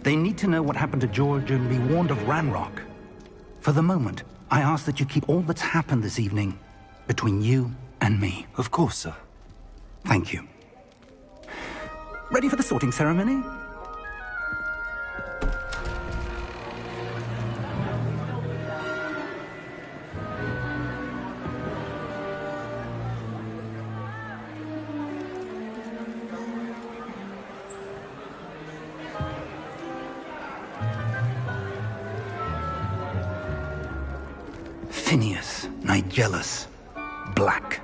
They need to know what happened to George and be warned of Ranrock. For the moment, I ask that you keep all that's happened this evening between you and me. Of course, sir. Thank you. Ready for the sorting ceremony? Phineas, Nigellus, Black.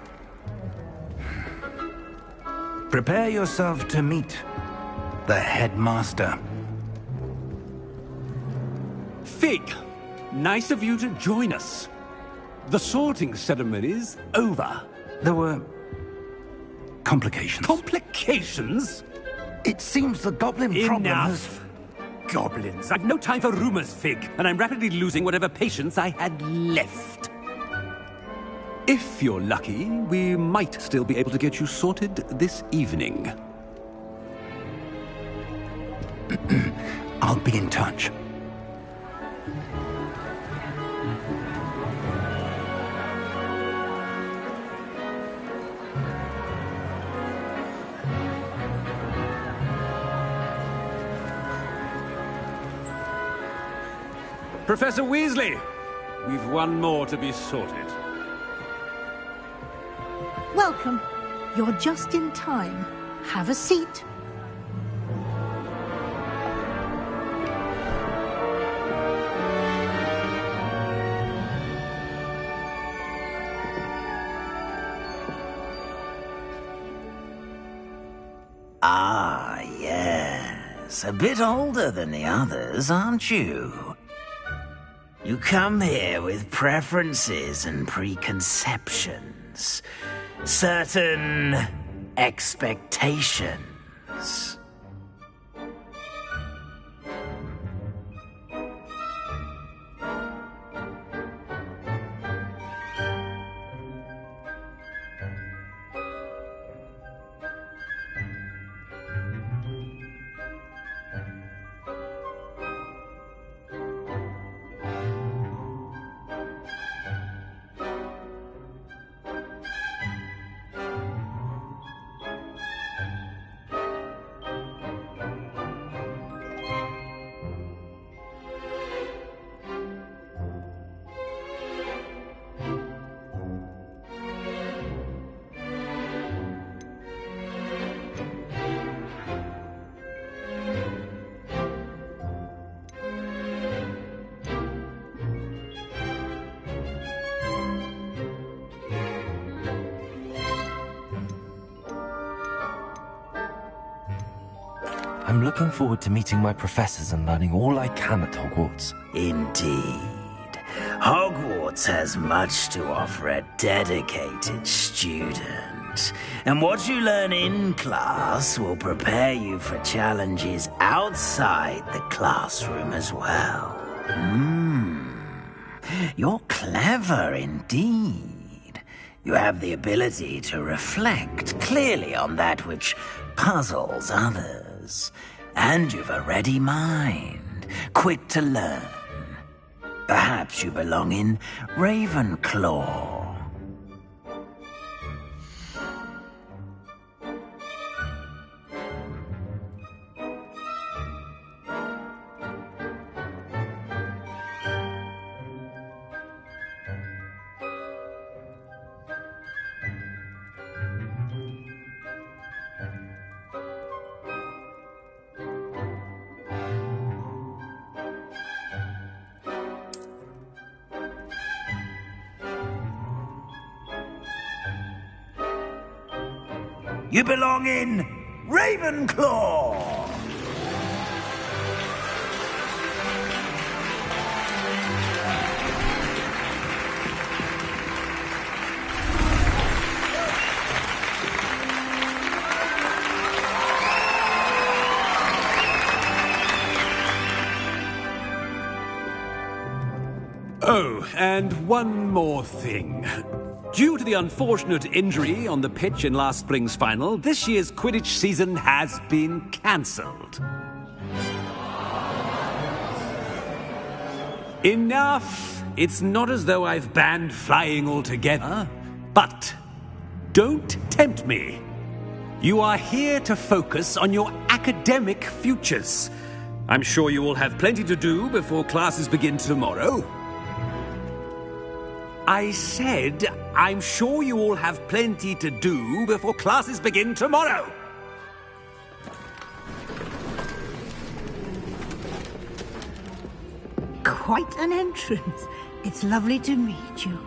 Prepare yourself to meet the headmaster. Fig, nice of you to join us. The sorting ceremony's over. There were complications. Complications? It seems the goblin problem has... Enough! Goblins. I've no time for rumors, Fig, and I'm rapidly losing whatever patience I had left. If you're lucky, we might still be able to get you sorted this evening. I'll be in touch. Professor Weasley, we've one more to be sorted. Welcome. You're just in time. Have a seat. Ah, yes. A bit older than the others, aren't you? You come here with preferences and preconceptions. Certain expectations. I'm looking forward to meeting my professors and learning all I can at Hogwarts. Indeed. Hogwarts has much to offer a dedicated student. And what you learn in class will prepare you for challenges outside the classroom as well. You're clever indeed. You have the ability to reflect clearly on that which puzzles others. And you've a ready mind, quick to learn. Perhaps you belong in Ravenclaw. You belong in Ravenclaw! Oh, and one more thing. Due to the unfortunate injury on the pitch in last spring's final, this year's Quidditch season has been cancelled. Enough! It's not as though I've banned flying altogether. But don't tempt me. You are here to focus on your academic futures. I'm sure you will have plenty to do before classes begin tomorrow. I said, I'm sure you all have plenty to do before classes begin tomorrow. Quite an entrance. It's lovely to meet you.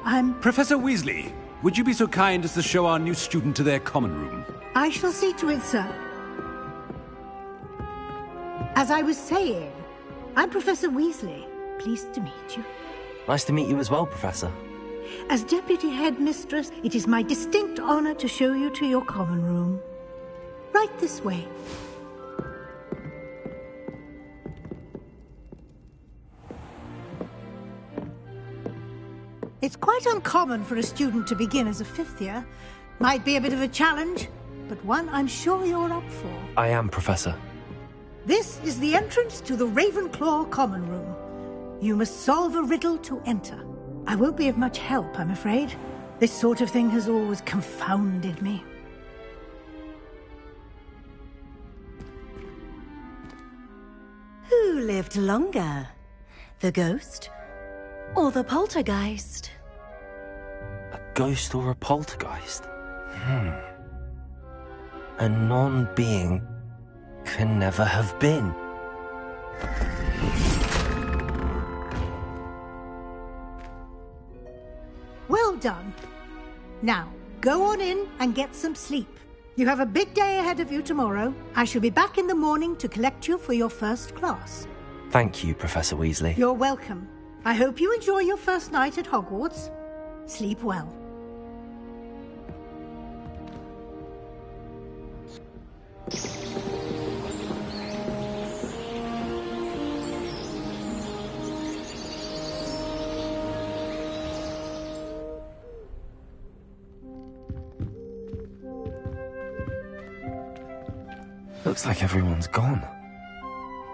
I'm... Professor Weasley, would you be so kind as to show our new student to their common room? I shall see to it, sir. As I was saying, I'm Professor Weasley. Pleased to meet you. Nice to meet you as well, Professor. As Deputy Headmistress, it is my distinct honor to show you to your common room. Right this way. It's quite uncommon for a student to begin as a fifth year. Might be a bit of a challenge, but one I'm sure you're up for. I am, Professor. This is the entrance to the Ravenclaw Common Room. You must solve a riddle to enter. I won't be of much help, I'm afraid. This sort of thing has always confounded me. Who lived longer? The ghost or the poltergeist? A ghost or a poltergeist? A non-being can never have been. Well done. Now, go on in and get some sleep. You have a big day ahead of you tomorrow. I shall be back in the morning to collect you for your first class. Thank you, Professor Weasley. You're welcome. I hope you enjoy your first night at Hogwarts. Sleep well. Looks like everyone's gone.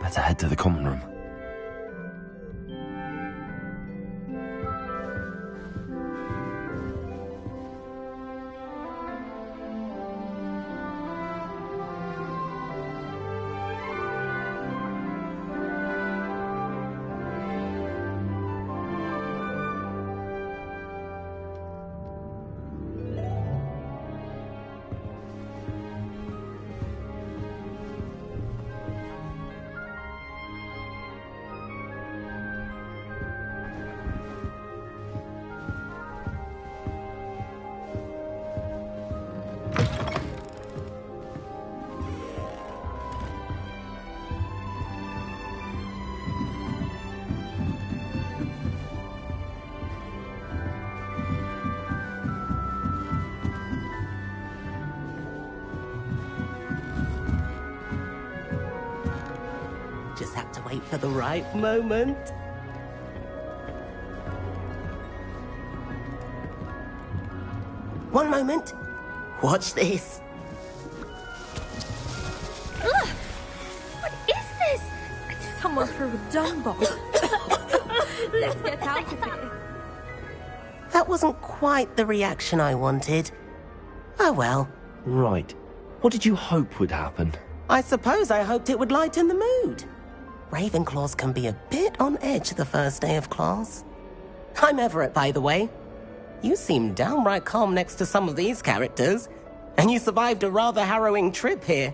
Better head to the common room. Just have to wait for the right moment. One moment. Watch this. Ugh! What is this? Someone threw a dung bomb. Let's get out of here. That wasn't quite the reaction I wanted. Oh well. Right. What did you hope would happen? I suppose I hoped it would lighten the mood. Ravenclaws can be a bit on edge the first day of class. I'm Everett, by the way. You seem downright calm next to some of these characters, and you survived a rather harrowing trip here.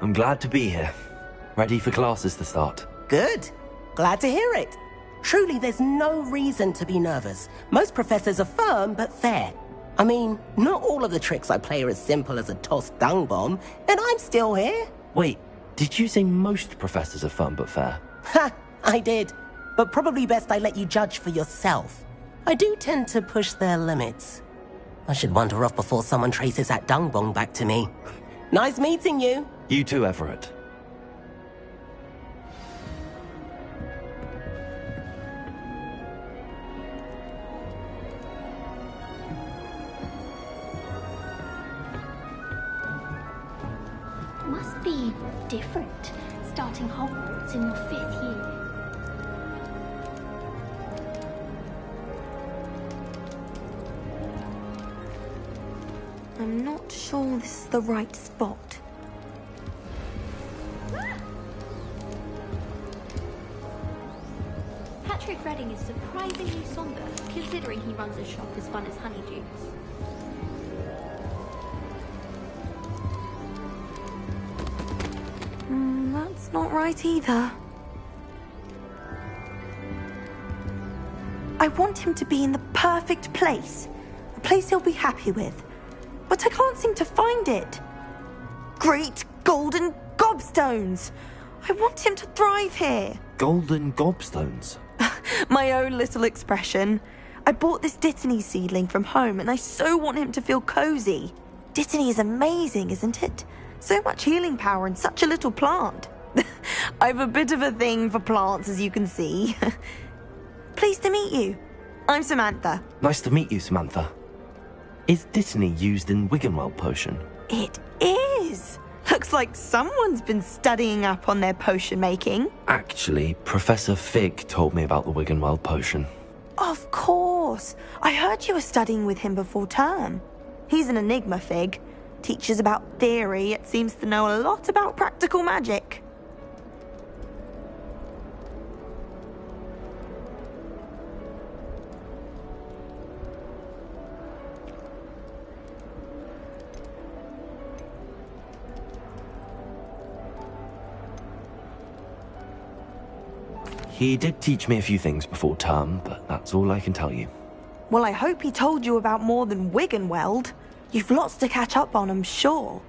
I'm glad to be here. Ready for classes to start. Good. Glad to hear it. Truly, there's no reason to be nervous. Most professors are firm but fair. I mean, not all of the tricks I play are as simple as a tossed dung bomb, and I'm still here. Wait, did you say most professors are fun but fair? Ha! I did. But probably best I let you judge for yourself. I do tend to push their limits. I should wander off before someone traces that dung bomb back to me. Nice meeting you. You too, Everett. be different, starting Hogwarts in your 5th year. I'm not sure this is the right spot. Patrick Redding is surprisingly somber, considering he runs a shop as fun as Honeydukes. That's not right either. I want him to be in the perfect place. A place he'll be happy with. But I can't seem to find it. Great golden gobstones! I want him to thrive here. Golden gobstones? My own little expression. I bought this Dittany seedling from home and I so want him to feel cozy. Dittany is amazing, isn't it? So much healing power in such a little plant. I've a bit of a thing for plants, as you can see. Pleased to meet you. I'm Samantha. Nice to meet you, Samantha. Is Dittany used in Wiggenweld potion? It is. Looks like someone's been studying up on their potion making. Actually, Professor Fig told me about the Wiggenweld potion. Of course. I heard you were studying with him before term. He's an enigma, Fig. Teaches about theory, yet seems to know a lot about practical magic. He did teach me a few things before term, but that's all I can tell you. Well, I hope he told you about more than Wiggenweld. You've lots to catch up on, I'm sure.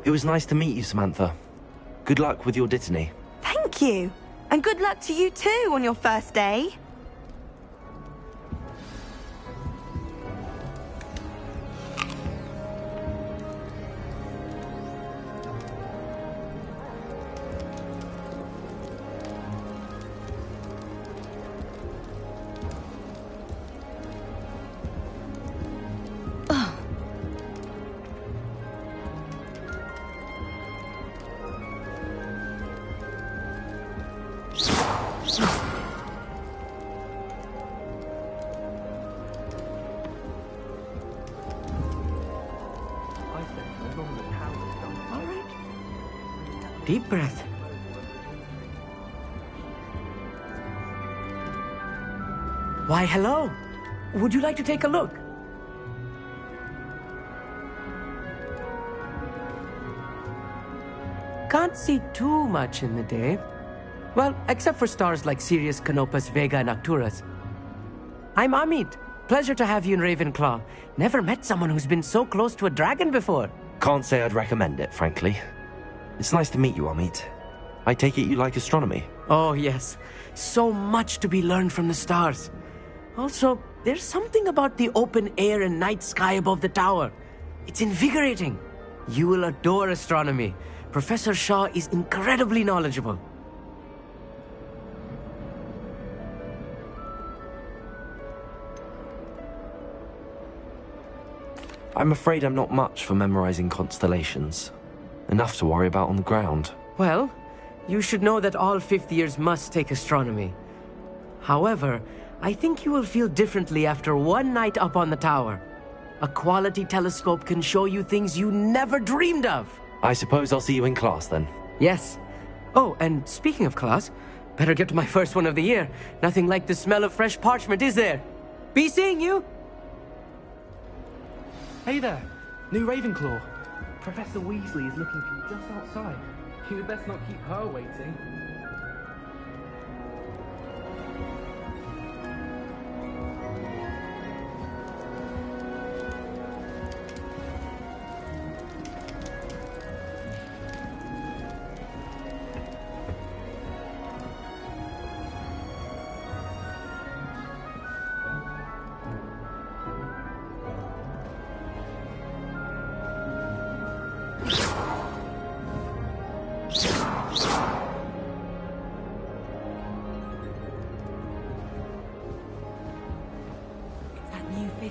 It was nice to meet you, Samantha. Good luck with your Dittany. Thank you. And good luck to you too on your first day. Deep breath. Why, hello. Would you like to take a look? Can't see too much in the day. Well, except for stars like Sirius, Canopus, Vega, and Arcturus. I'm Amit. Pleasure to have you in Ravenclaw. Never met someone who's been so close to a dragon before. Can't say I'd recommend it, frankly. It's nice to meet you, Amit. I take it you like astronomy? Oh, yes. So much to be learned from the stars. Also, there's something about the open air and night sky above the tower. It's invigorating. You will adore astronomy. Professor Shaw is incredibly knowledgeable. I'm afraid I'm not much for memorizing constellations. Enough to worry about on the ground. Well, you should know that all 5th years must take astronomy. However, I think you will feel differently after one night up on the tower. A quality telescope can show you things you never dreamed of. I suppose I'll see you in class then. Yes. Oh, and speaking of class, better get to my first one of the year. Nothing like the smell of fresh parchment, is there? Be seeing you! Hey there, new Ravenclaw. Professor Weasley is looking for you just outside. You'd best not keep her waiting.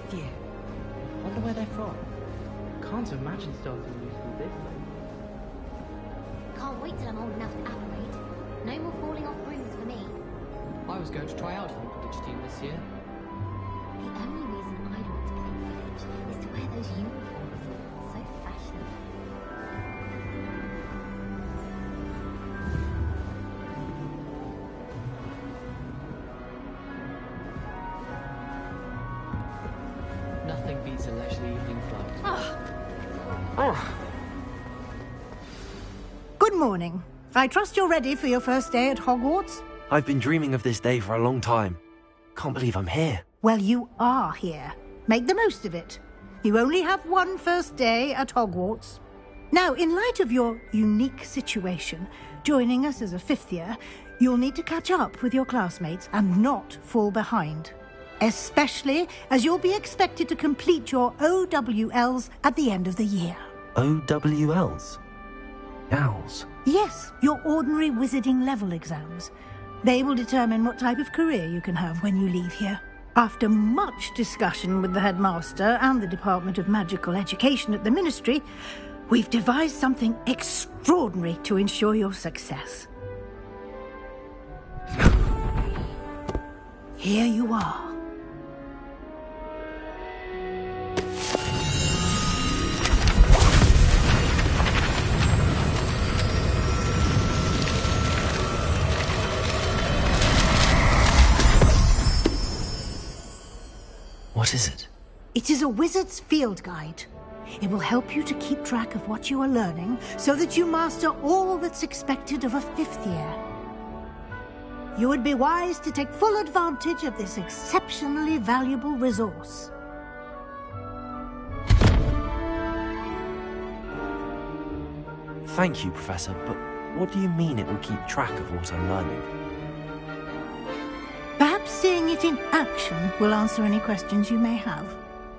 5th year. Wonder where they're from. Can't imagine starting new school this late. Can't wait till I'm old enough to apparate. No more falling off brooms for me. I was going to try out for the Quidditch team this year. The only reason I'd want to play Quidditch is to wear those uniforms. So fashionable. Nothing beats a leisurely evening flight. Good morning. I trust you're ready for your first day at Hogwarts? I've been dreaming of this day for a long time. Can't believe I'm here. Well, you are here. Make the most of it. You only have one first day at Hogwarts. Now, in light of your unique situation, joining us as a 5th year, you'll need to catch up with your classmates and not fall behind. Especially as you'll be expected to complete your OWLs at the end of the year. OWLs? Owls? Yes, your ordinary wizarding level exams. They will determine what type of career you can have when you leave here. After much discussion with the headmaster and the Department of Magical Education at the Ministry, we've devised something extraordinary to ensure your success. Here you are. What is it? It is a wizard's field guide. It will help you to keep track of what you are learning so that you master all that's expected of a 5th year. You would be wise to take full advantage of this exceptionally valuable resource. Thank you, Professor, but what do you mean it will keep track of what I'm learning? Perhaps seeing it in action will answer any questions you may have.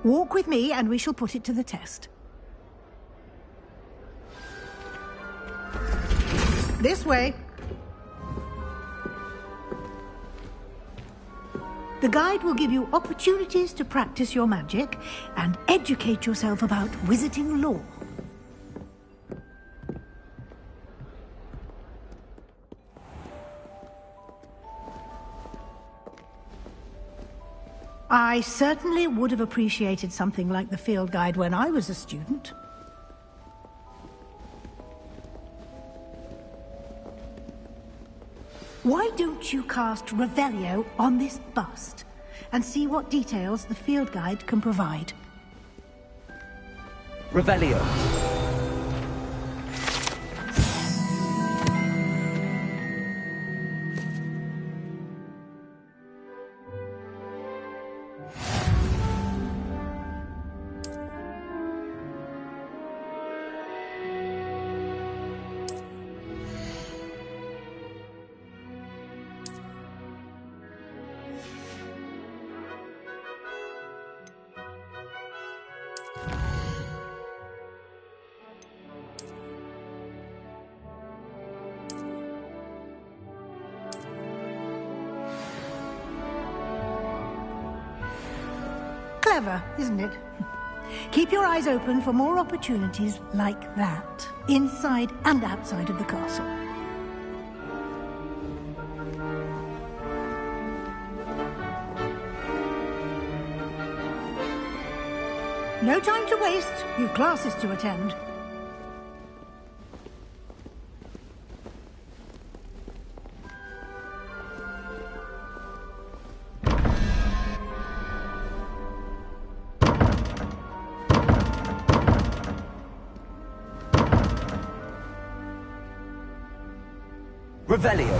Walk with me and we shall put it to the test. This way. The guide will give you opportunities to practice your magic and educate yourself about wizarding lore. I certainly would have appreciated something like the field guide when I was a student. Why don't you cast Revelio on this bust and see what details the field guide can provide? Revelio. Clever, isn't it? Keep your eyes open for more opportunities like that, inside and outside of the castle. No time to waste. You've classes to attend. Revelio.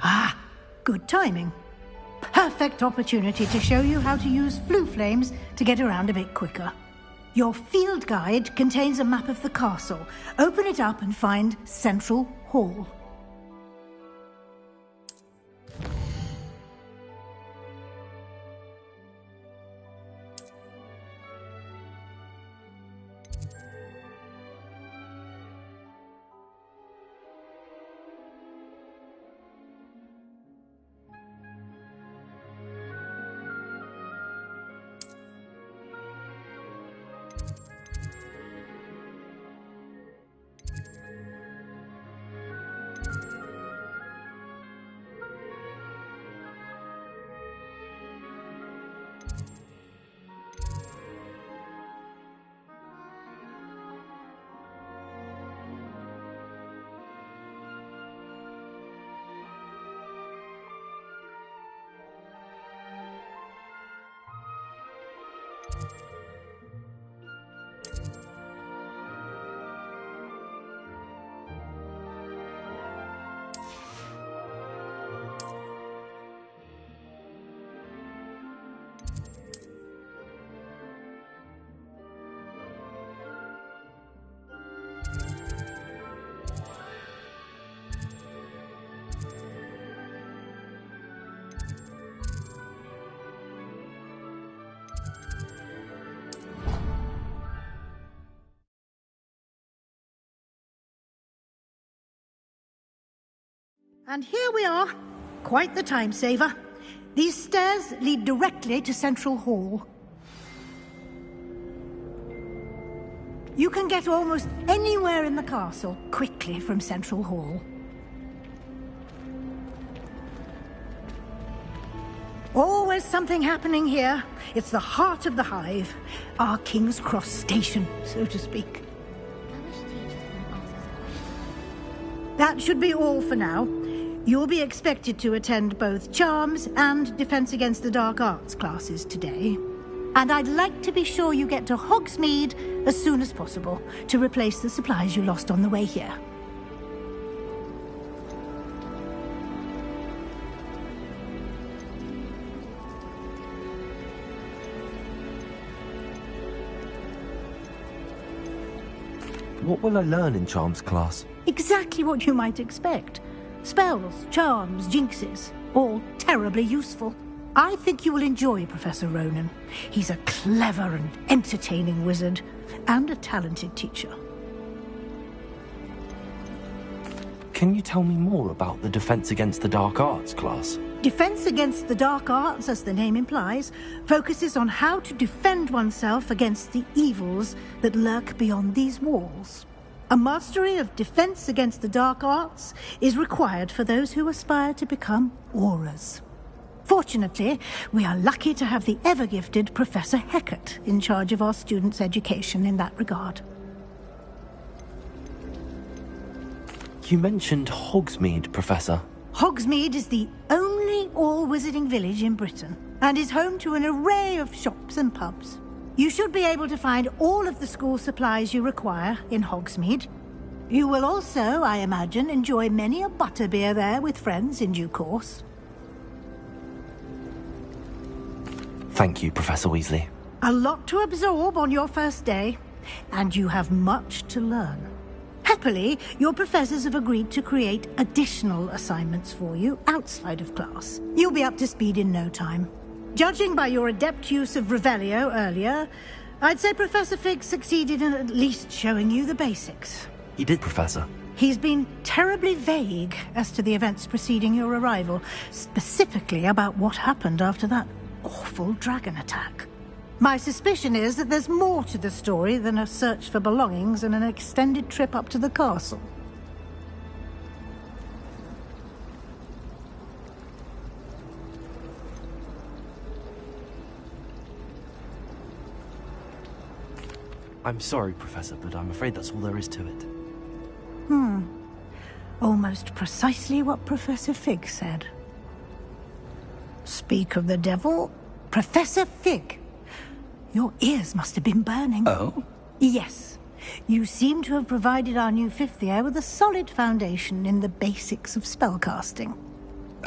Ah, good timing. Perfect opportunity to show you how to use flue flames to get around a bit quicker. Your field guide contains a map of the castle. Open it up and find Central Hall. And here we are. Quite the time saver. These stairs lead directly to Central Hall. You can get almost anywhere in the castle quickly from Central Hall. Always something happening here. It's the heart of the hive. Our King's Cross station, so to speak. That should be all for now. You'll be expected to attend both Charms and Defense Against the Dark Arts classes today. And I'd like to be sure you get to Hogsmeade as soon as possible to replace the supplies you lost on the way here. What will I learn in Charms class? Exactly what you might expect. Spells, charms, jinxes, all terribly useful. I think you will enjoy Professor Ronan. He's a clever and entertaining wizard, and a talented teacher. Can you tell me more about the Defense Against the Dark Arts class? Defense Against the Dark Arts, as the name implies, focuses on how to defend oneself against the evils that lurk beyond these walls. A mastery of Defense Against the Dark Arts is required for those who aspire to become Auras. Fortunately, we are lucky to have the ever-gifted Professor Hecat in charge of our students' education in that regard. You mentioned Hogsmeade, Professor. Hogsmeade is the only all-wizarding village in Britain, and is home to an array of shops and pubs. You should be able to find all of the school supplies you require in Hogsmeade. You will also, I imagine, enjoy many a butterbeer there with friends in due course. Thank you, Professor Weasley. A lot to absorb on your first day, and you have much to learn. Happily, your professors have agreed to create additional assignments for you outside of class. You'll be up to speed in no time. Judging by your adept use of Revelio earlier, I'd say Professor Fig succeeded in at least showing you the basics. He did, Professor. He's been terribly vague as to the events preceding your arrival, specifically about what happened after that awful dragon attack. My suspicion is that there's more to the story than a search for belongings and an extended trip up to the castle. I'm sorry, Professor, but I'm afraid that's all there is to it. Almost precisely what Professor Fig said. Speak of the devil, Professor Fig. Your ears must have been burning. Oh? Yes. You seem to have provided our new fifth year with a solid foundation in the basics of spellcasting.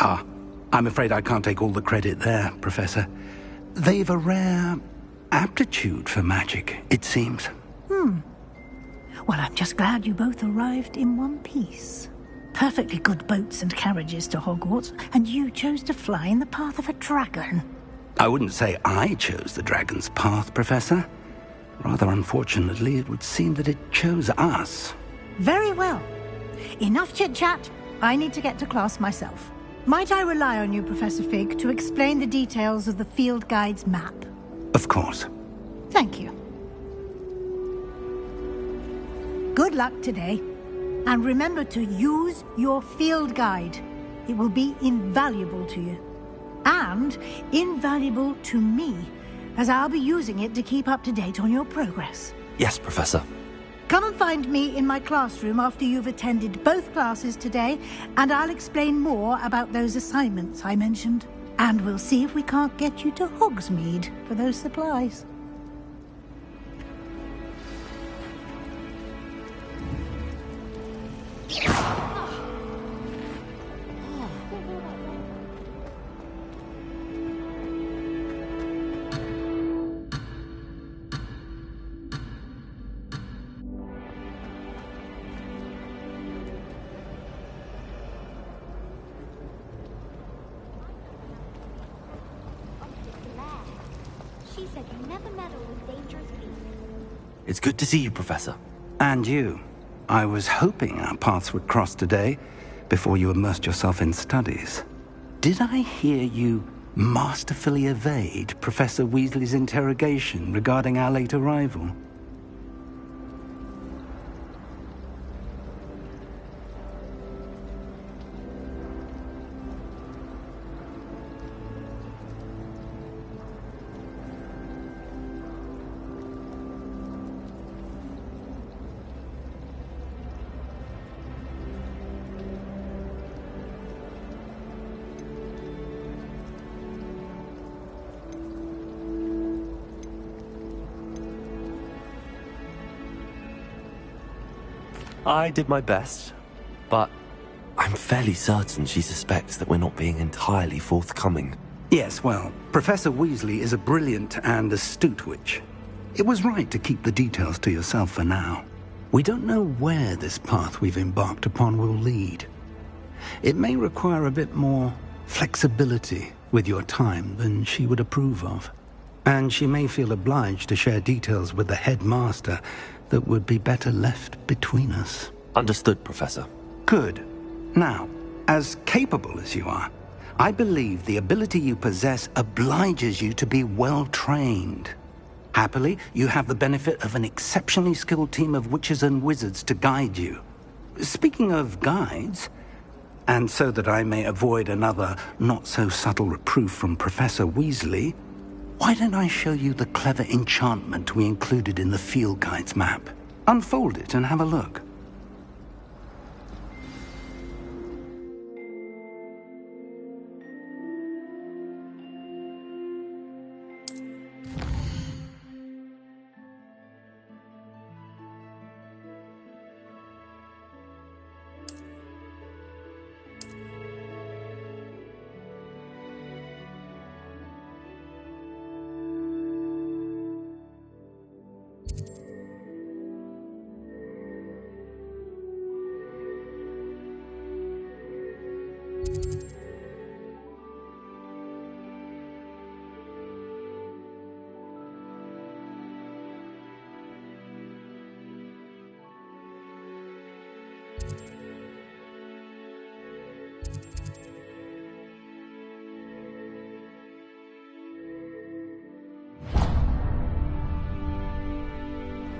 Ah, I'm afraid I can't take all the credit there, Professor. They've a rare aptitude for magic, it seems. Well, I'm just glad you both arrived in one piece. Perfectly good boats and carriages to Hogwarts, and you chose to fly in the path of a dragon. I wouldn't say I chose the dragon's path, Professor. Rather unfortunately, it would seem that it chose us. Very well. Enough chit-chat. I need to get to class myself. Might I rely on you, Professor Fig, to explain the details of the field guide's map? Of course. Thank you. Good luck today. And remember to use your field guide. It will be invaluable to you. And invaluable to me, as I'll be using it to keep up to date on your progress. Yes, Professor. Come and find me in my classroom after you've attended both classes today, and I'll explain more about those assignments I mentioned. And we'll see if we can't get you to Hogsmeade for those supplies. She said you never meddle with dangerous beasts. It's good to see you, Professor. And you. I was hoping our paths would cross today, before you immersed yourself in studies. Did I hear you masterfully evade Professor Weasley's interrogation regarding our late arrival? I did my best, but I'm fairly certain she suspects that we're not being entirely forthcoming. Yes, well, Professor Weasley is a brilliant and astute witch. It was right to keep the details to yourself for now. We don't know where this path we've embarked upon will lead. It may require a bit more flexibility with your time than she would approve of. And she may feel obliged to share details with the headmaster that would be better left between us. Understood, Professor. Good. Now, as capable as you are, I believe the ability you possess obliges you to be well trained. Happily, you have the benefit of an exceptionally skilled team of witches and wizards to guide you. Speaking of guides, and so that I may avoid another not-so-subtle reproof from Professor Weasley, why don't I show you the clever enchantment we included in the field guide's map? Unfold it and have a look.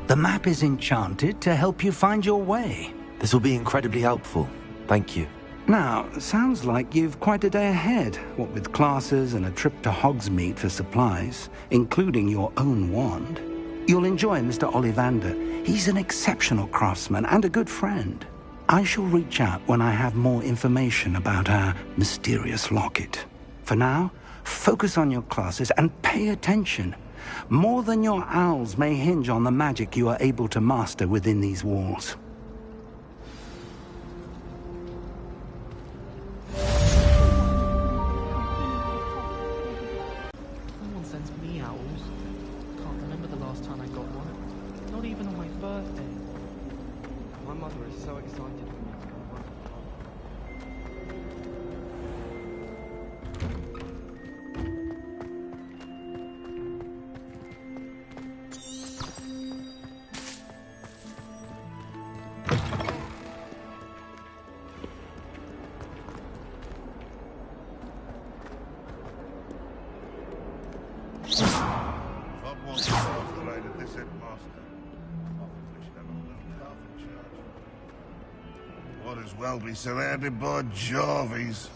The map is enchanted to help you find your way. This will be incredibly helpful. Thank you. Now, sounds like you've quite a day ahead, what with classes and a trip to Hogsmeade for supplies, including your own wand. You'll enjoy Mr. Ollivander. He's an exceptional craftsman and a good friend. I shall reach out when I have more information about our mysterious locket. For now, focus on your classes and pay attention. More than your owls may hinge on the magic you are able to master within these walls. No one sends me owls. Can't remember the last time I got one. Not even on my birthday. My mother is so excited for me to come home. Hogwarts follows the reign of this headmaster, often which never will half in charge. Would as well be surrounded by Jarvies.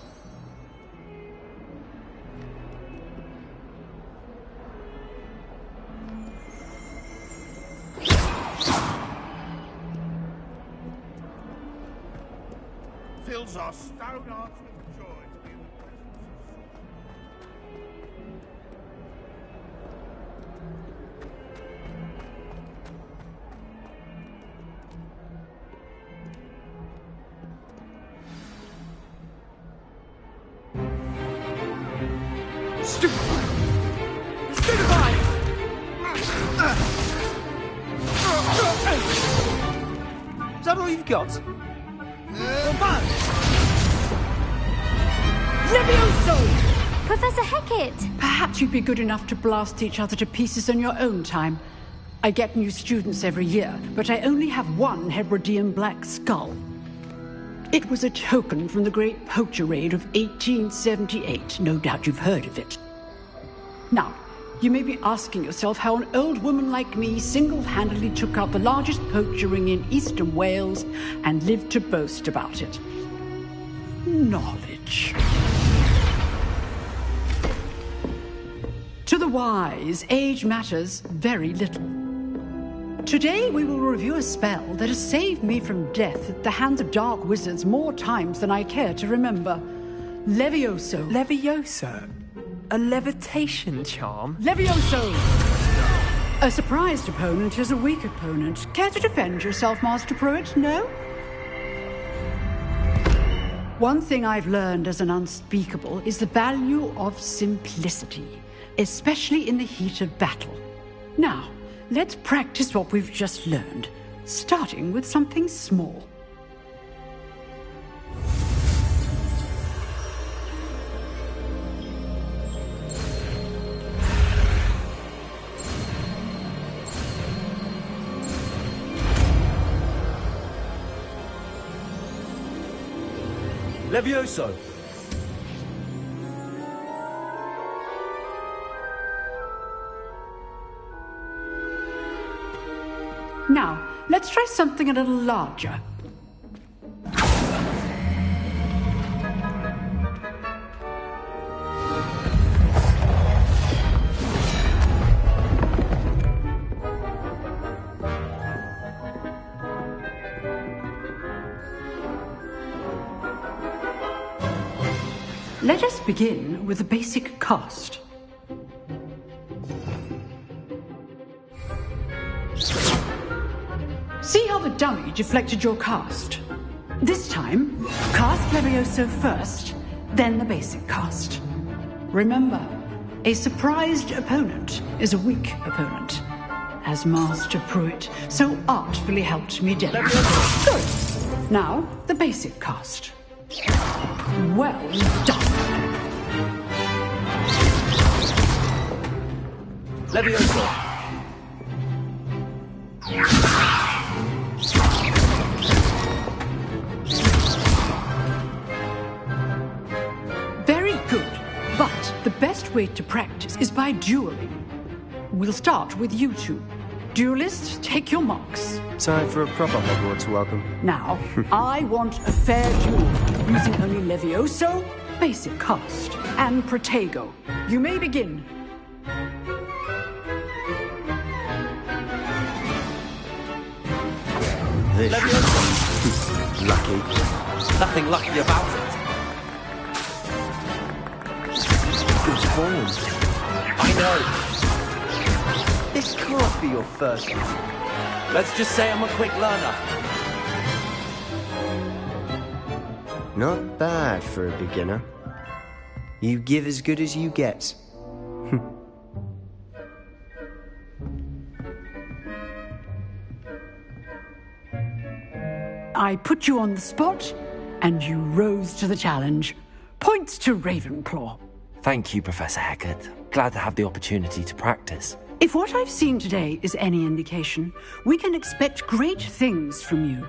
Fills our stone hearts with joy to be in the presence of Is that all you've got? Professor Hecat! Perhaps you'd be good enough to blast each other to pieces on your own time. I get new students every year, but I only have one Hebridean black skull. It was a token from the Great Poacher Raid of 1878. No doubt you've heard of it. Now, you may be asking yourself how an old woman like me single-handedly took out the largest poacher ring in eastern Wales and lived to boast about it. Knowledge. To the wise, age matters very little. Today we will review a spell that has saved me from death at the hands of dark wizards more times than I care to remember. Levioso. Levioso? A levitation charm? Levioso! A surprised opponent is a weak opponent. Care to defend yourself, Master Pruitt? No? One thing I've learned as an unspeakable is the value of simplicity, especially in the heat of battle. Now, let's practice what we've just learned, starting with something small. Levioso! Now, let's try something a little larger. Let us begin with the basic cast. See how the dummy deflected your cast? This time, cast Levioso first, then the basic cast. Remember, a surprised opponent is a weak opponent, as Master Pruitt so artfully helped me demonstrate. Good. Now, the basic cast. Well done. Levioso! Very good, but the best way to practice is by dueling. We'll start with you two. Duelists, take your marks. Time for a proper Hogwarts welcome. Now, I want a fair duel, using only Levioso, basic cast, and Protego. You may begin. This lucky. Nothing lucky about it. Good form. I know. This can't be your first one. Let's just say I'm a quick learner. Not bad for a beginner. You give as good as you get. I put you on the spot, and you rose to the challenge. Points to Ravenclaw. Thank you, Professor Hecat. Glad to have the opportunity to practice. If what I've seen today is any indication, we can expect great things from you.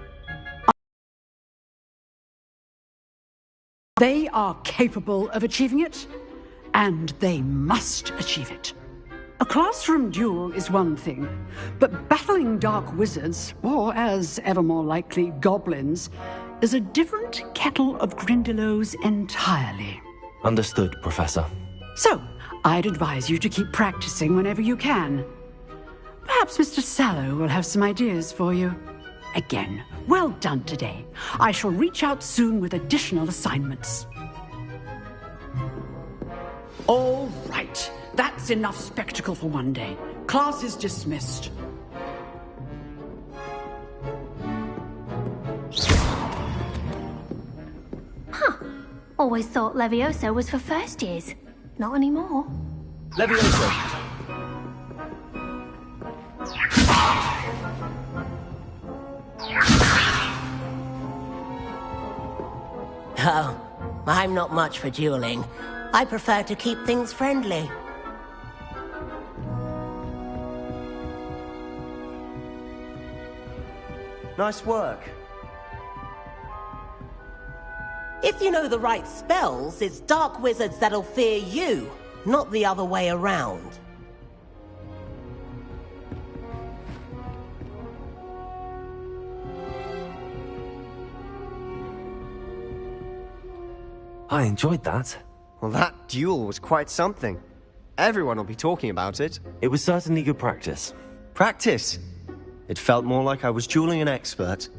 They are capable of achieving it, and they must achieve it. A classroom duel is one thing, but battling dark wizards, or as ever more likely, goblins, is a different kettle of Grindylows entirely. Understood, Professor. So, I'd advise you to keep practicing whenever you can. Perhaps Mr. Sallow will have some ideas for you. Again, well done today. I shall reach out soon with additional assignments. All right. That's enough spectacle for one day. Class is dismissed. Huh. Always thought Levioso was for first years. Not anymore. Levioso! Oh, I'm not much for dueling. I prefer to keep things friendly. Nice work. If you know the right spells, it's dark wizards that'll fear you, not the other way around. I enjoyed that. Well, that duel was quite something. Everyone will be talking about it. It was certainly good practice. Practice? It felt more like I was dueling an expert.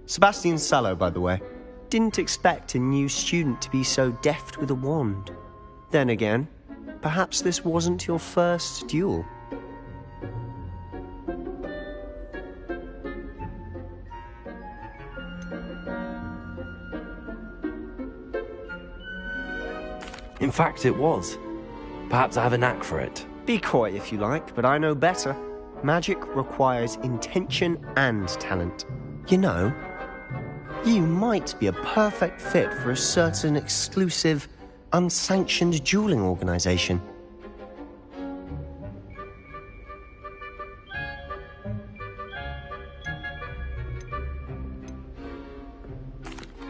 Sebastian Sallow, by the way. Didn't expect a new student to be so deft with a wand. Then again, perhaps this wasn't your first duel. In fact, it was. Perhaps I have a knack for it. Be coy if you like, but I know better. Magic requires intention and talent. You know, you might be a perfect fit for a certain exclusive, unsanctioned dueling organization.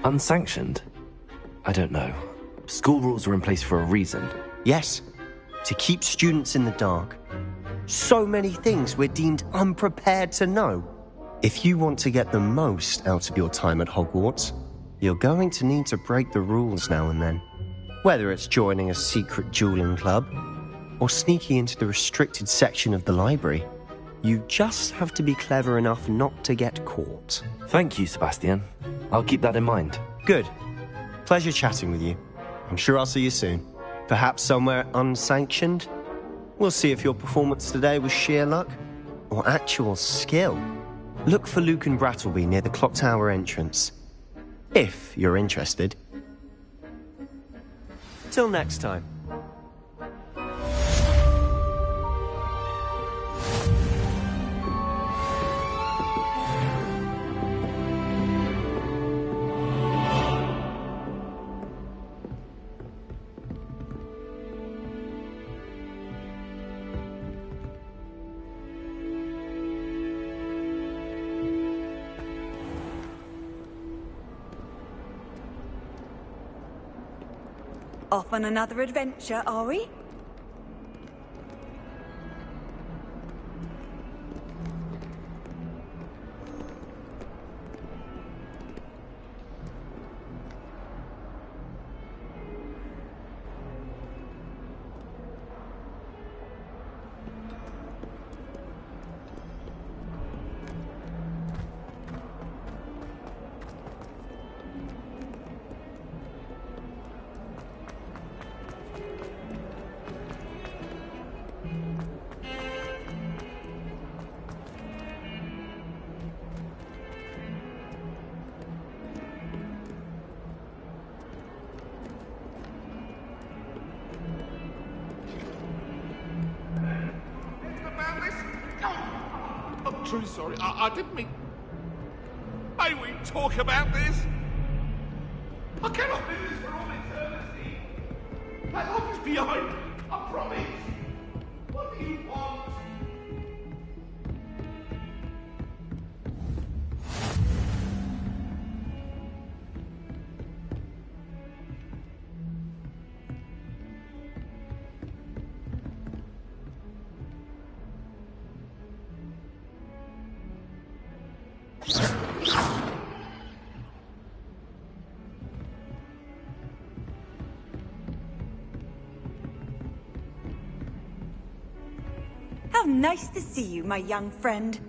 Unsanctioned? I don't know. School rules are in place for a reason. Yes, to keep students in the dark. So many things we're deemed unprepared to know. If you want to get the most out of your time at Hogwarts, you're going to need to break the rules now and then. Whether it's joining a secret dueling club, or sneaking into the restricted section of the library, you just have to be clever enough not to get caught. Thank you, Sebastian. I'll keep that in mind. Good. Pleasure chatting with you. I'm sure I'll see you soon. Perhaps somewhere unsanctioned? We'll see if your performance today was sheer luck or actual skill. Look for Luke and Brattleby near the clock tower entrance. If you're interested. Till next time. Off on another adventure, are we? I'm truly sorry. I didn't mean... May we talk about this? I cannot do this for all eternity. My life is behind me. I promise. What do you want? How nice to see you, my young friend.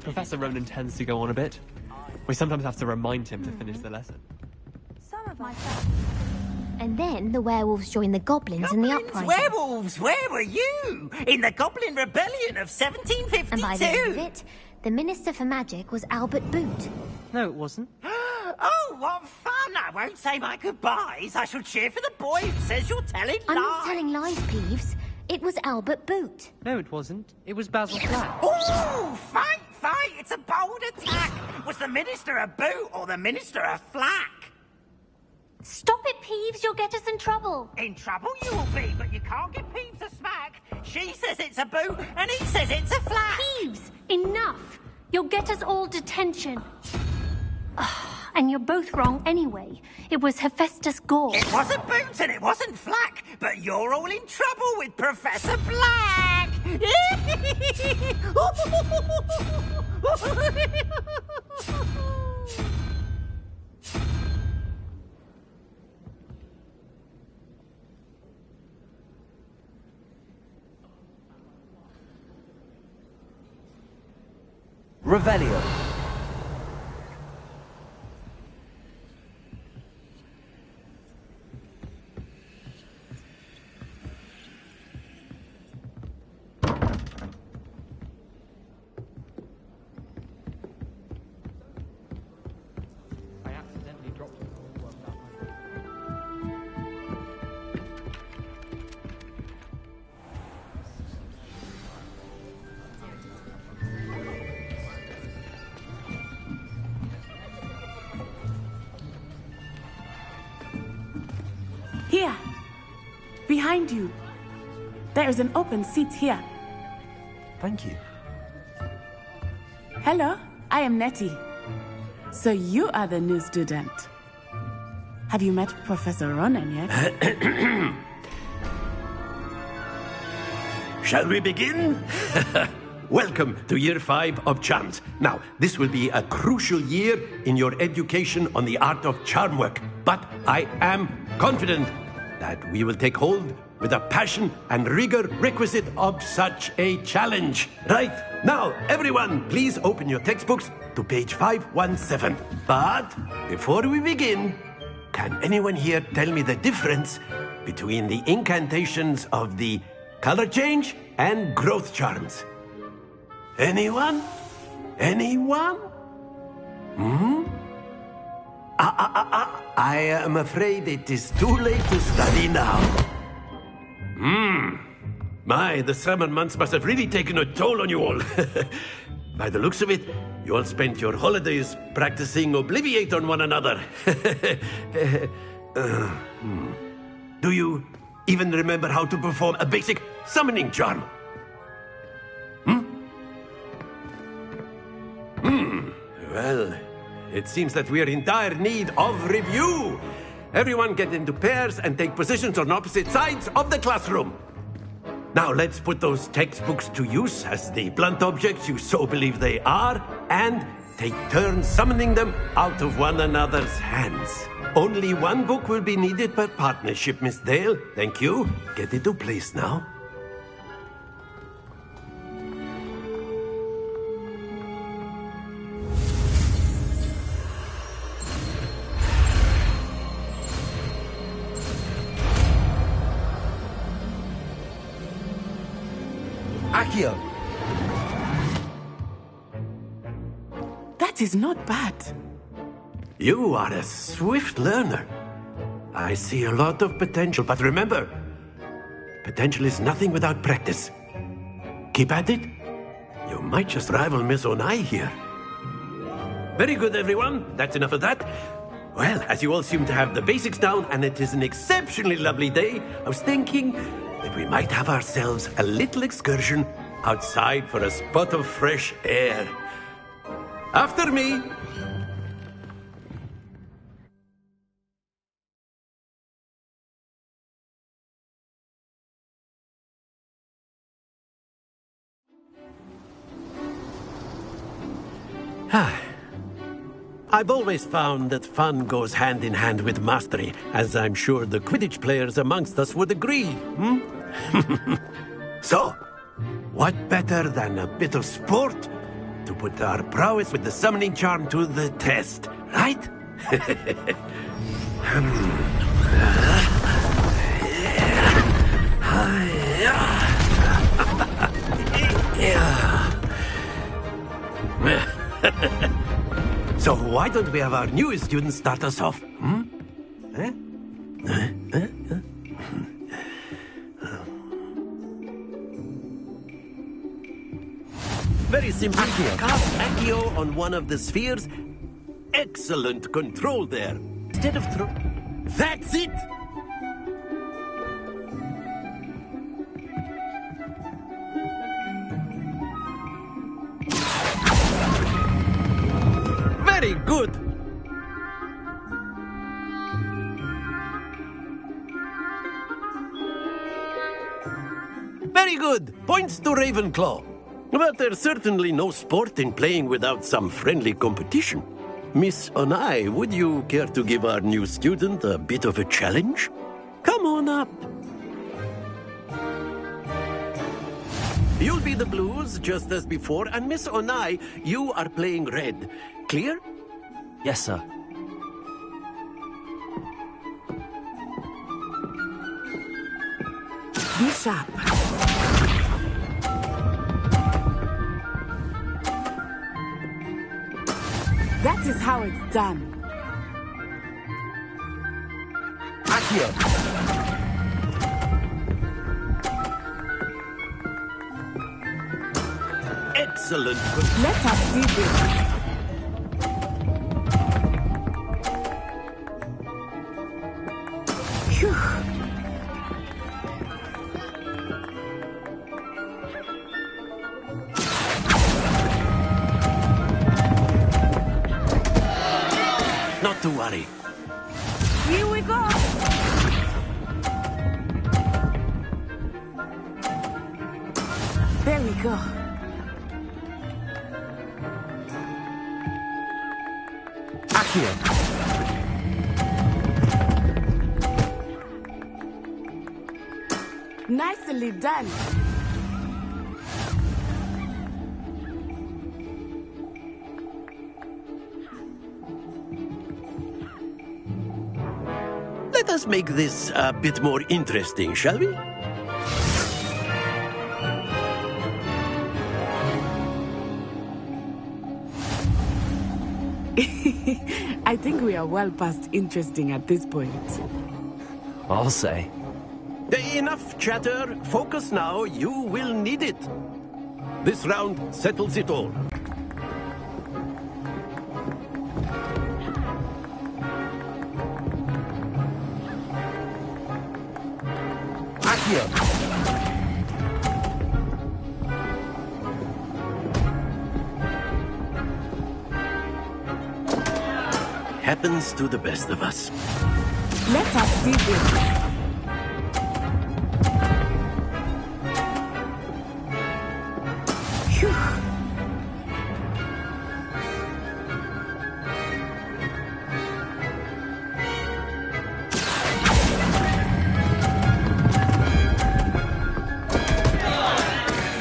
Professor Ronan tends to go on a bit. We sometimes have to remind him to finish the lesson. Some of my And then the werewolves joined the goblins in the uprising. Werewolves, where were you? In the Goblin Rebellion of 1752? And by the end of it, The Minister for Magic was Albert Boot. No, it wasn't. Oh, what fun! I won't say my goodbyes. I shall cheer for the boy who says you're telling I'm lies. not telling lies, Peeves. It was Albert Boot. No, it wasn't. It was Basil Flack. Oh, fight! It's a bold attack. Was the Minister a boot or the Minister a flack? Stop it, Peeves. You'll get us in trouble. In trouble you will be, but you can't give Peeves a smack. She says it's a boot, and he says it's a flack. Peeves, enough. You'll get us all detention. And you're both wrong anyway. It was Hephaestus Gore. It wasn't boot and it wasn't flack, but you're all in trouble with Professor Black. Revelio. I accidentally dropped it. Here. Behind you. There is an open seat here. Thank you. Hello, I am Nettie. So you are the new student. Have you met Professor Ronan yet? Shall we begin? Welcome to Year 5 of Charms. Now, this will be a crucial year in your education on the art of charm work, but I am confident that we will take hold with the passion and rigor requisite of such a challenge. Right, now, everyone, please open your textbooks to page 517. But before we begin, can anyone here tell me the difference between the incantations of the color change and growth charms? Anyone? Anyone? I am afraid it is too late to study now. My, the summer months must have really taken a toll on you all. By the looks of it, you all spent your holidays practicing Obliviate on one another. Do you even remember how to perform a basic summoning charm? Well, it seems that we are in dire need of review. Everyone get into pairs and take positions on opposite sides of the classroom. Now let's put those textbooks to use as the blunt objects you so believe they are, and take turns summoning them out of one another's hands. Only one book will be needed per partnership, Miss Dale. Thank you. Get into place now. Accio. That is not bad. You are a swift learner. I see a lot of potential, but remember, potential is nothing without practice. Keep at it. You might just rival Miss Onai here. Very good, everyone. That's enough of that. Well, as you all seem to have the basics down, and it is an exceptionally lovely day, I was thinking that we might have ourselves a little excursion outside for a spot of fresh air. After me. I've always found that fun goes hand in hand with mastery, as I'm sure the Quidditch players amongst us would agree. So, what better than a bit of sport to put our prowess with the summoning charm to the test, right? So why don't we have our newest student start us off? Eh? Very simple. Cast Accio on one of the spheres. Excellent control there. Instead of throw... That's it! Very good! Very good! Points to Ravenclaw. But there's certainly no sport in playing without some friendly competition. Miss Onai, would you care to give our new student a bit of a challenge? Come on up. You'll be the blues, just as before, and Miss Onai, you are playing red. Clear? Yes, sir. Be sharp. That is how it's done. Accio. Excellent. Let us see this. Phew. Not to worry. Here we go. There we go. Accio. Nicely done. Let us make this a bit more interesting, shall we? I think we are well past interesting at this point. I'll say. Enough chatter. Focus now. You will need it. This round settles it all. Accio. Happens to the best of us. Let us see this. Phew.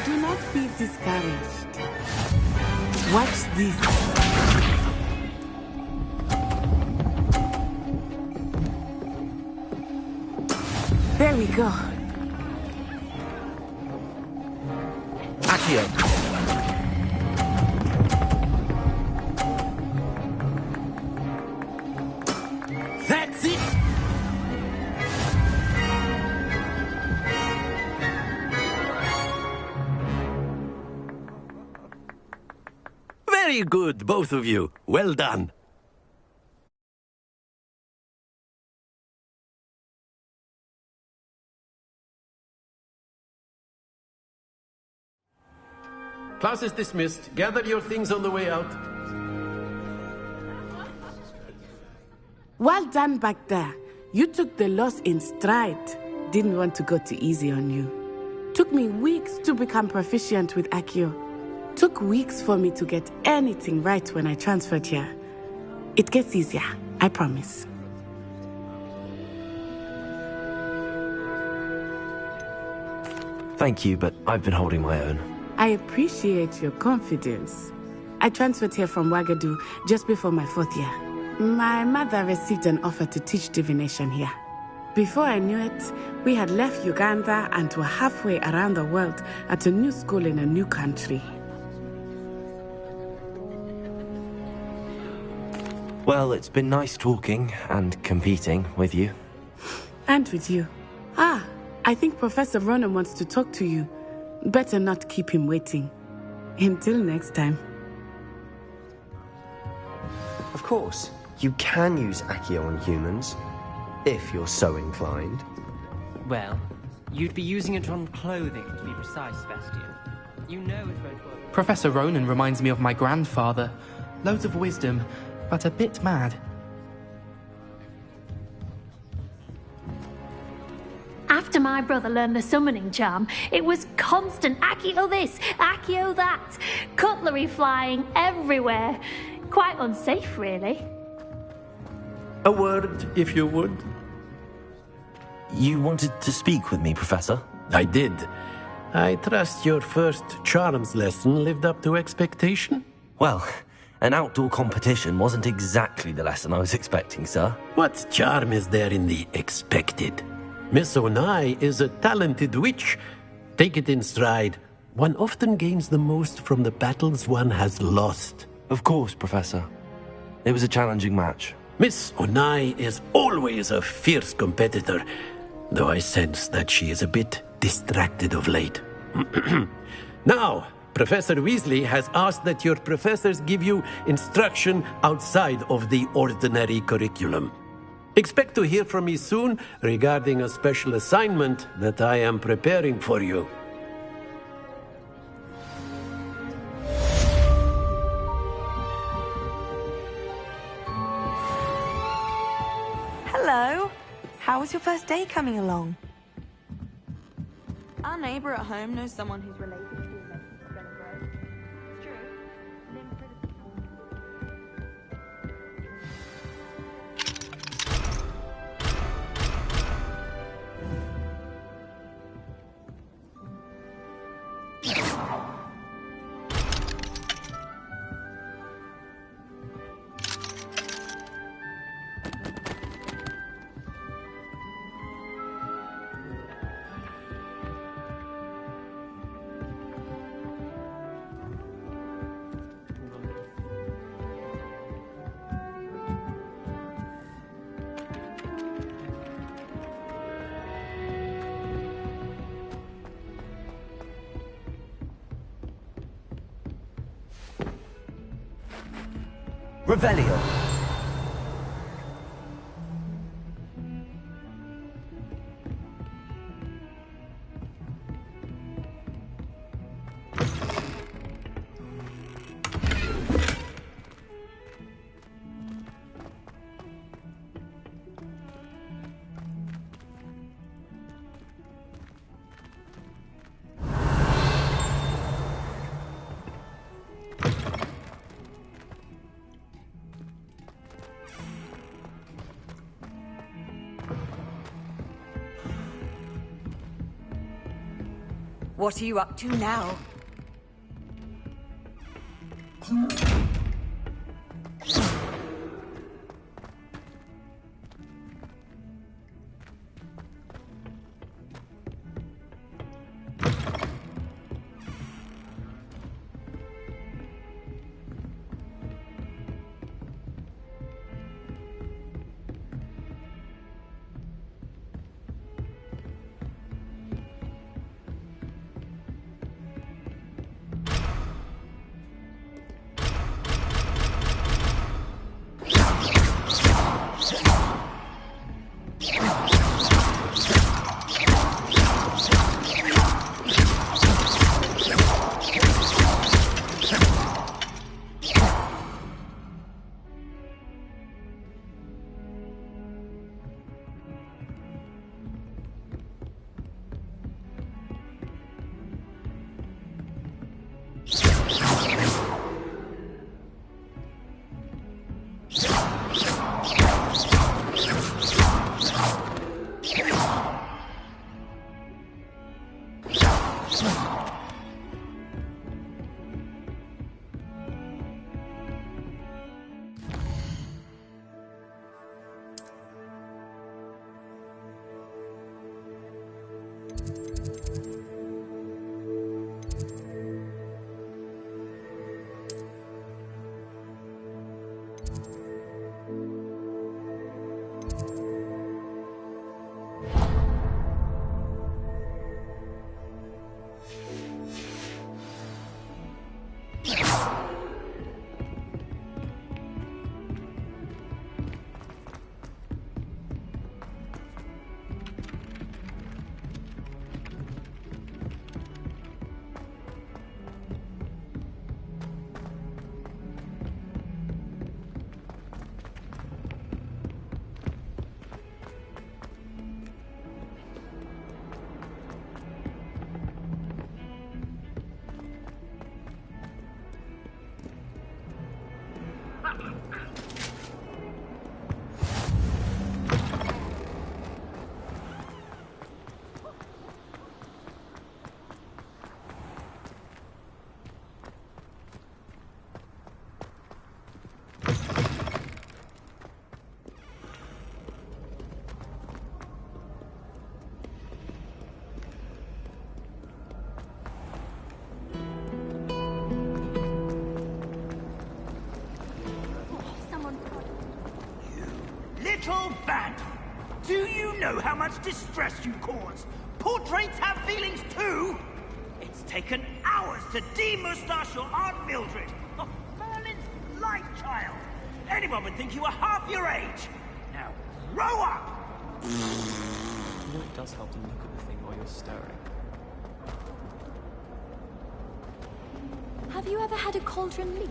Do not be discouraged. Watch this. There we go. Accio. That's it! Very good, both of you. Well done. Class is dismissed. Gather your things on the way out. Well done back there. You took the loss in stride. Didn't want to go too easy on you. Took me weeks to become proficient with Accio. Took weeks for me to get anything right when I transferred here. It gets easier, I promise. Thank you, but I've been holding my own. I appreciate your confidence. I transferred here from Wagadu just before my 4th year. My mother received an offer to teach divination here. Before I knew it, we had left Uganda and were halfway around the world at a new school in a new country. Well, it's been nice talking and competing with you. And with you. I think Professor Ronan wants to talk to you. Better not keep him waiting. Until next time. Of course, you can use Accio on humans, if you're so inclined. Well, you'd be using it on clothing, to be precise, Sebastian. You know it won't work. Professor Ronan reminds me of my grandfather. Loads of wisdom, but a bit mad. After my brother learned the summoning charm, it was constant Accio this, Accio that. Cutlery flying everywhere. Quite unsafe, really. A word, if you would. You wanted to speak with me, Professor? I did. I trust your first charms lesson lived up to expectation? Well, an outdoor competition wasn't exactly the lesson I was expecting, sir. What charm is there in the expected? Miss Onai is a talented witch. Take it in stride. One often gains the most from the battles one has lost. Of course, Professor. It was a challenging match. Miss Onai is always a fierce competitor, though I sense that she is a bit distracted of late. Now, Professor Weasley has asked that your professors give you instruction outside of the ordinary curriculum. Expect to hear from me soon regarding a special assignment that I am preparing for you. Hello. How was your first day coming along? Our neighbour at home knows someone who's related to the inventor of Glengrove. It's true. Revelio. What are you up to now? little vandal! Do you know how much distress you cause? Portraits have feelings too! It's taken hours to de-moustache your Aunt Mildred, a Merlin's life child! Anyone would think you were half your age! Now, grow up! You know it does help to look at the thing while you're stirring. Have you ever had a cauldron leap?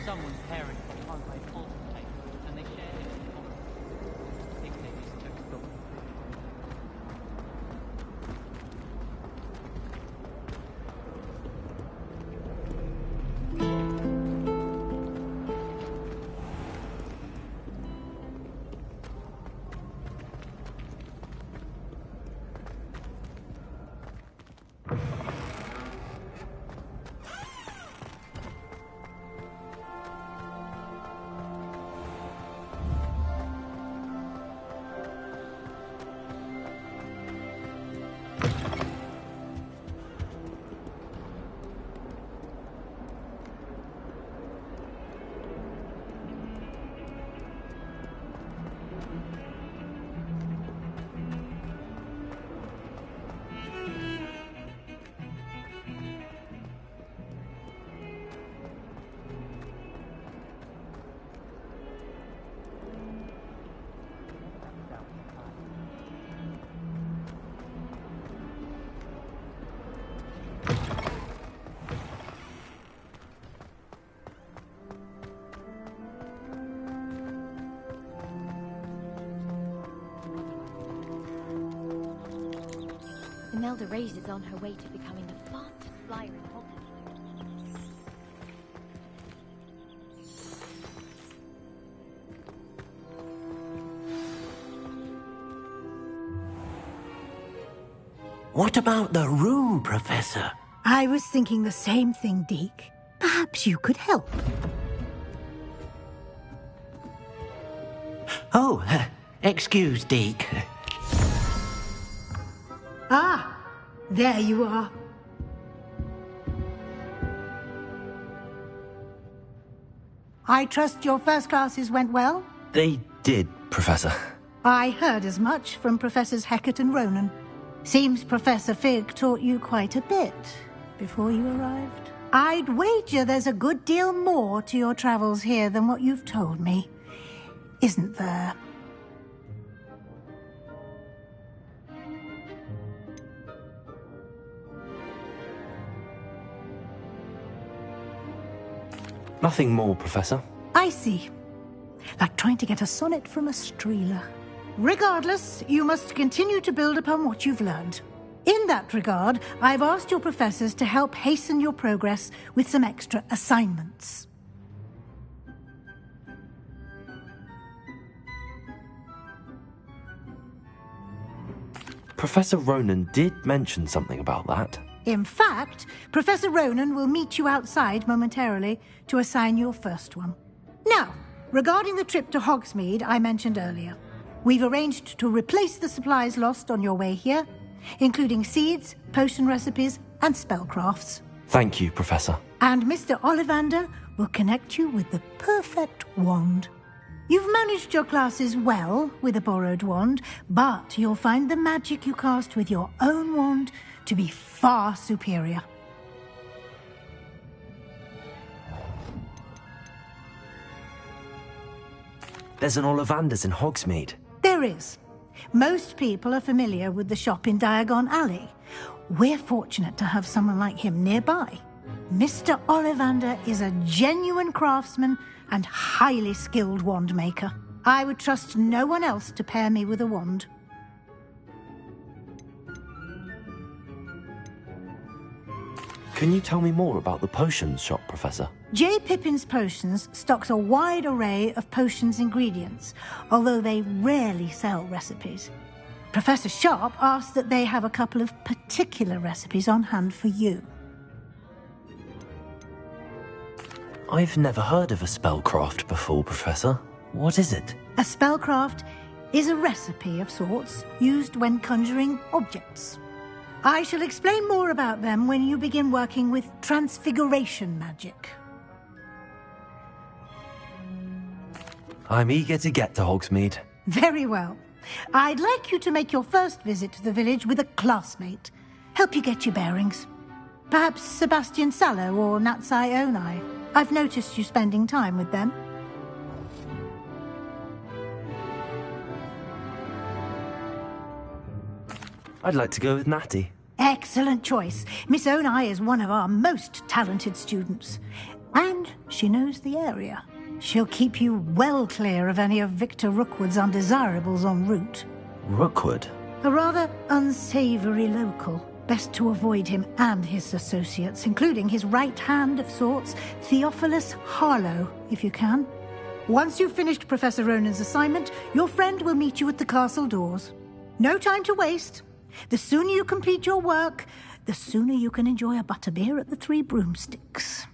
Someone's parents can't play cauldron tape, and they share it in common. Think they used to go. Imelda Reyes is on her way to becoming the fastest flyer in Hogwarts. What about the room, Professor? I was thinking the same thing, Deke. Perhaps you could help. Oh, excuse, Deke. Ah, there you are. I trust your first classes went well? They did, Professor. I heard as much from Professors Hecat and Ronan. Seems Professor Fig taught you quite a bit before you arrived. I'd wager there's a good deal more to your travels here than what you've told me. Isn't there? Nothing more, Professor. I see. Like trying to get a sonnet from a streeler. Regardless, you must continue to build upon what you've learned. In that regard, I've asked your professors to help hasten your progress with some extra assignments. Professor Ronan did mention something about that. In fact, Professor Ronan will meet you outside momentarily to assign your first one. Now, regarding the trip to Hogsmeade I mentioned earlier, we've arranged to replace the supplies lost on your way here, including seeds, potion recipes, and spellcrafts. Thank you, Professor. And Mr. Ollivander will connect you with the perfect wand. You've managed your classes well with a borrowed wand, but you'll find the magic you cast with your own wand to be far superior. There's an Ollivander's in Hogsmeade. There is. Most people are familiar with the shop in Diagon Alley. We're fortunate to have someone like him nearby. Mr. Ollivander is a genuine craftsman and highly skilled wand maker. I would trust no one else to pair me with a wand. Can you tell me more about the potions shop, Professor? J. Pippin's Potions stocks a wide array of potions ingredients, although they rarely sell recipes. Professor Sharp asked that they have a couple of particular recipes on hand for you. I've never heard of a spellcraft before, Professor. What is it? A spellcraft is a recipe of sorts used when conjuring objects. I shall explain more about them when you begin working with transfiguration magic. I'm eager to get to Hogsmeade. Very well. I'd like you to make your first visit to the village with a classmate. Help you get your bearings. Perhaps Sebastian Sallow or Natsai Onai. I've noticed you spending time with them. I'd like to go with Natty. Excellent choice. Miss Onai is one of our most talented students. And she knows the area. She'll keep you well clear of any of Victor Rookwood's undesirables en route. Rookwood? A rather unsavoury local. Best to avoid him and his associates, including his right hand of sorts, Theophilus Harlow, if you can. Once you've finished Professor Ronan's assignment, your friend will meet you at the castle doors. No time to waste. The sooner you complete your work, the sooner you can enjoy a butterbeer at the Three Broomsticks.